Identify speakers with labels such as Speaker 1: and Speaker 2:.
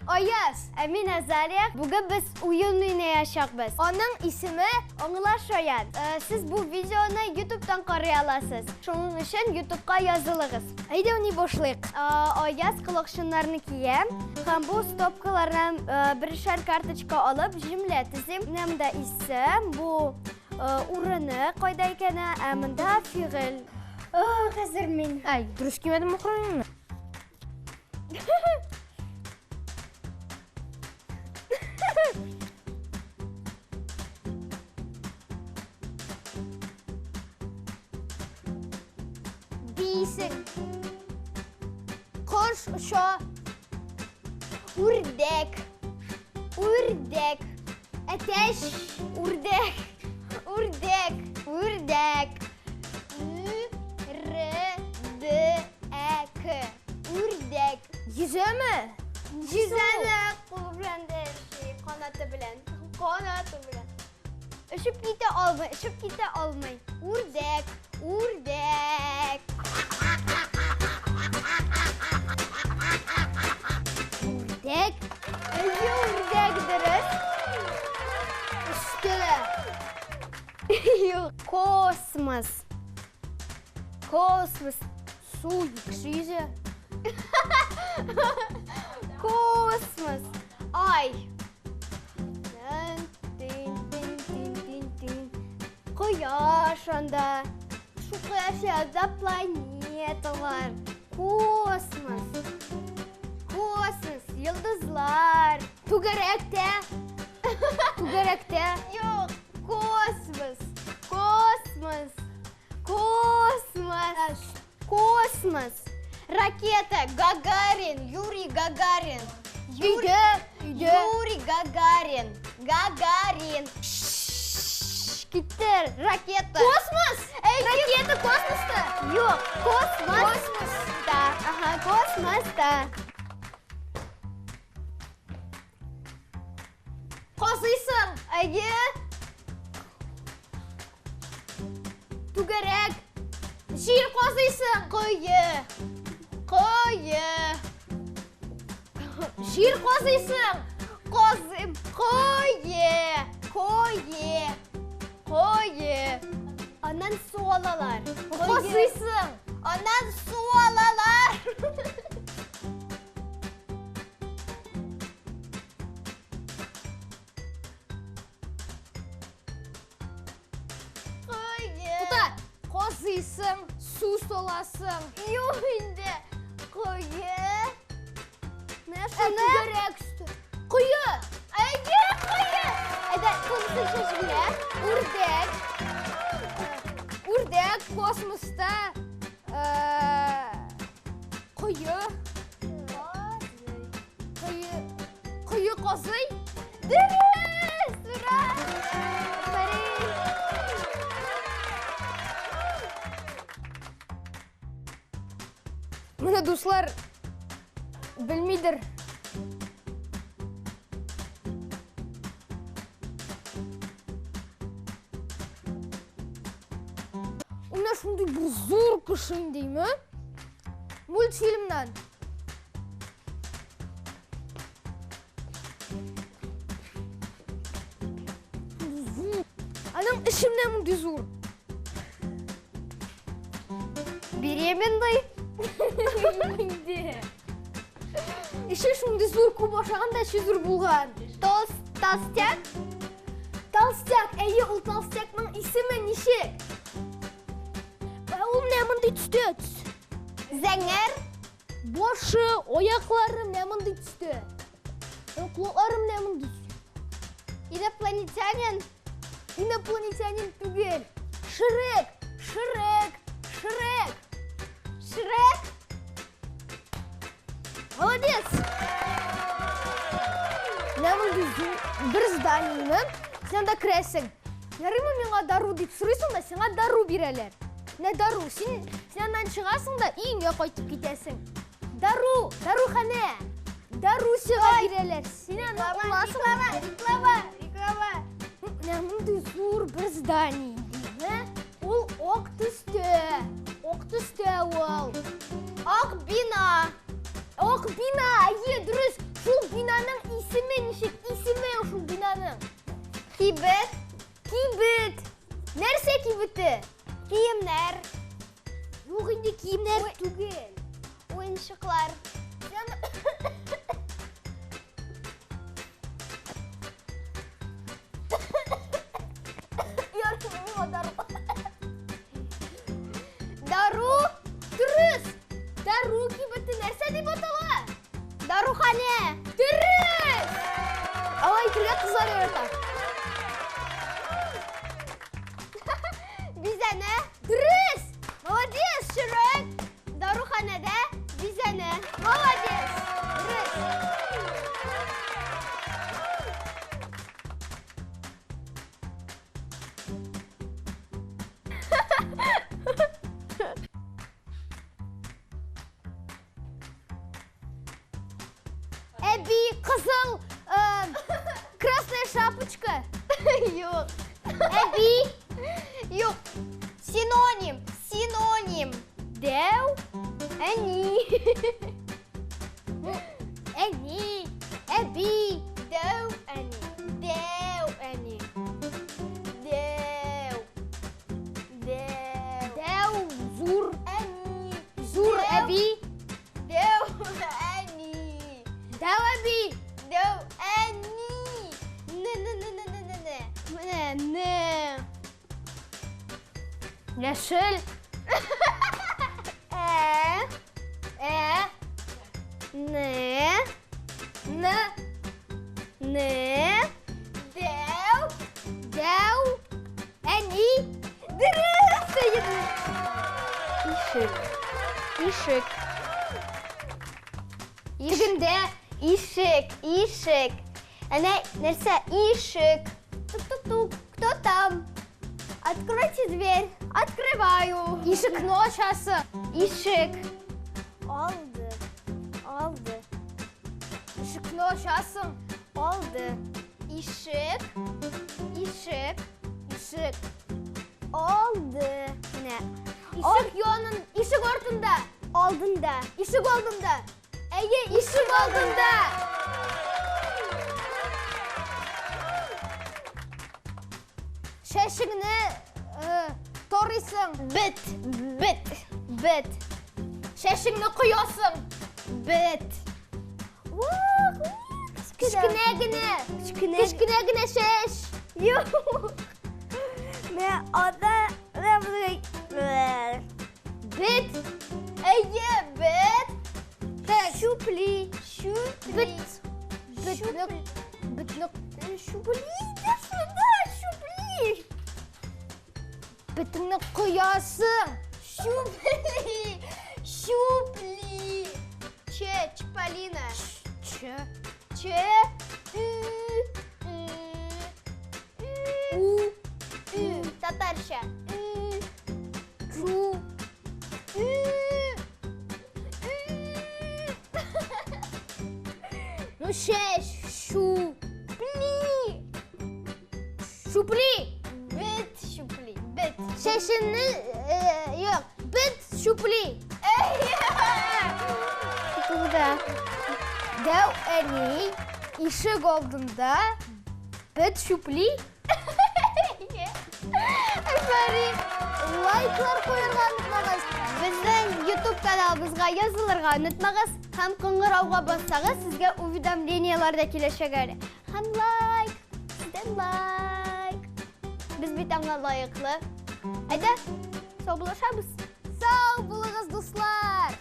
Speaker 1: Ayaz, Әмин Азалия. Бүгін біз ойын ойнayacakбыз. Оның исеме Оңылаш Оян. Сіз бұл видеоны YouTube'дан қарай аласыз. Шуның үшін YouTube'ға yazылығыз. Әйде оны башлайық. Ayaz құлақшынларны кием. Һәм бұл стопкалардан біршер карточка алып, жимле тізім. Немді исем, бұл урыны қайда екені, әмінді фиғыл. Қазір мен.
Speaker 2: Ай, дұрыс кемедім мұқырын.
Speaker 1: Бейсің. Құш, ұша. Үрдек. Үрдек. Әтеш. Үрдек. Үрдек. Үрдек. Үр-д-әк. Үрдек.
Speaker 2: Yüzeme.
Speaker 1: Yüzeme. Kolu bilen de kanatı bilen. Kanatı bilen. Üşüp gite almayın. Üşüp gite almayın. Ürdek. Ürdek. Ürdek. Öyle ürdekdiriz. Üstüne. Yok. Kosmos. Kosmos.
Speaker 2: Su yüksüyüze.
Speaker 1: Kosmos. Ay. Koyaş anda. Şu koyaşlarda planetalar. Kosmos. Kosmos. Yıldızlar. Tügerekte. Tügerekte. Yok. Kosmos. Kosmos. Kosmos. Kosmos. Ракета, Гагарин, Юрий Гагарин. Юрий Гагарин. Гагарин. Gitti. Ракета.
Speaker 2: Kosmos.
Speaker 1: Ракета космоста. Yok. Kosmosta. Aha, kosmosta.
Speaker 2: Qazıysın.
Speaker 1: Ege. Tügerek.
Speaker 2: Şiir qazıysın.
Speaker 1: Koyu. Koyu.
Speaker 2: Şiir qazıysın.
Speaker 1: Kozim. Koyu. Koyu. Koyu. Ondan su alalar.
Speaker 2: Qazıysın.
Speaker 1: Ondan su alalar. Koyu.
Speaker 2: Tuta. Qazıysın. Su solasın.
Speaker 1: Yok indi. Koyu. Ne
Speaker 2: Tügerek üstü. Kuyu.
Speaker 1: Ege koyu. Ede konusu şaşırıyor. Ürdek.
Speaker 2: Ürdek kosmosta. Kuyu. Kuyu qazıy.
Speaker 1: Dürüst. Sıra.
Speaker 2: Mine dostlar bilmeydir. Ona şunday bir zor kışın değil mi? Multfilmden. Anam işimden bunday zor.
Speaker 1: Bir yemin dayı.
Speaker 2: İşe şunday zor kubaşağında işe zor bulgan.
Speaker 1: Толстяк.
Speaker 2: Толстяк, әйе ул толстякның исеме ничек? Ул менә мондай төстә.
Speaker 1: Зәңгәр.
Speaker 2: Башы, аяклары менә мондай төстә. Кулаклары менә мондай.
Speaker 1: Инопланетянин.
Speaker 2: Инопланетянин түгел. Шрек, Шрек, Шрек.
Speaker 1: Шрек.
Speaker 2: Молодец. Менә мондай бер зданиеның сен дә керәсең. Ярыймы миңа дару дип сорыйсың да сиңа дару бирәләр. Не дару? Син аннан чыгасың да өеңә кайтып китәсең. Дарухана. Дару сиңа бирәләр. Син аны аласың.
Speaker 1: Реклама.
Speaker 2: Менә мондай зур бер здание. Ул ак төстә. Ак төстә ул.
Speaker 1: Ак бина.
Speaker 2: Ак бина, әйе, дөрес. Шул бинаның исеме ничек? Исеме шул бинаның.
Speaker 1: Кибет.
Speaker 2: Кибет. Нәрсә кибете?
Speaker 1: Киемнәр.
Speaker 2: Юк инде киемнәр түгел.
Speaker 1: Уенчыклар.
Speaker 2: Дару. Дөрес. Дару кибете нәрсә дип атала?
Speaker 1: Дарухане.
Speaker 2: Дөрес. Алай итәргә кызлар ярата.
Speaker 1: Бизәне.
Speaker 2: Дөрес. Молодец, Ширек.
Speaker 1: Даруханәдә бизәне.
Speaker 2: Молодец. Дөрес. Әби, кызыл, красная шапочка.
Speaker 1: Юк.
Speaker 2: Әби,
Speaker 1: Юк. Синоним. Синоним.
Speaker 2: дәу,
Speaker 1: Әни.
Speaker 2: әни, әби,
Speaker 1: Дәү әни. Дәү әни. Дәү. Дәү.
Speaker 2: дәу, зур,
Speaker 1: Әни.
Speaker 2: зур,
Speaker 1: Дәу.
Speaker 2: әби,
Speaker 1: Дәү әни.
Speaker 2: дәу, әби,
Speaker 1: Дәү әни. Не. Менә.
Speaker 2: яшел,
Speaker 1: Не.
Speaker 2: ны,
Speaker 1: Не. Дәү.
Speaker 2: дәу, әни,
Speaker 1: Дөрес әйе. Ишек. Ишек.
Speaker 2: тегендә,
Speaker 1: Ишек. Ишек. Әнә нәрсә? Ишек. Тук-тук-тук. Кто там? Откройте дверь. Открываю.
Speaker 2: ишекне ачасы,
Speaker 1: Ишек. Алды. Алды.
Speaker 2: ишекне ачасың,
Speaker 1: Алды. Ишек. Ишек.
Speaker 2: ишек,
Speaker 1: Алды. Менә.
Speaker 2: ишек янын, ишек артында,
Speaker 1: Алдында.
Speaker 2: ишек алдында, әйе, ишек алдында. Шәшеңне торыйсың,
Speaker 1: Бит. Бит. Бит.
Speaker 2: шәшеңне коясың,
Speaker 1: Бит.
Speaker 2: кечкенә генә, кечкенә генә шәш.
Speaker 1: Юк. Мен ада
Speaker 2: Бит,
Speaker 1: Әйе, бит.
Speaker 2: тәк,
Speaker 1: Шупли. Шупли.
Speaker 2: бит, битне, битне,
Speaker 1: Шупли. Иди сюда, шупли.
Speaker 2: битне коясың.
Speaker 1: Шупли. Шупли. Чполина.
Speaker 2: Ч,
Speaker 1: Че.
Speaker 2: у,
Speaker 1: Татарша.
Speaker 2: чу, ну шәш, шу,
Speaker 1: Пли.
Speaker 2: шупли.
Speaker 1: Бит шупли. Бит.
Speaker 2: Шәшеңне, юк, бит, шупли.
Speaker 1: Туда.
Speaker 2: Дәу әни, ишек алдында, бит, шупли.
Speaker 1: Афарин.
Speaker 2: Лайклар қойырға ұмытмағыз.
Speaker 1: Біздің YouTube каналымызға жазылырға ұмытмағыз. Һәм қоңырауға бассаңыз, сізге уведомлениялар да киләчәк әле. Һәм лайк, сізден лайк. Біз бит аңа лайыклы. Әйдә, сау булышабыз.
Speaker 2: Сау булығыз, дуслар.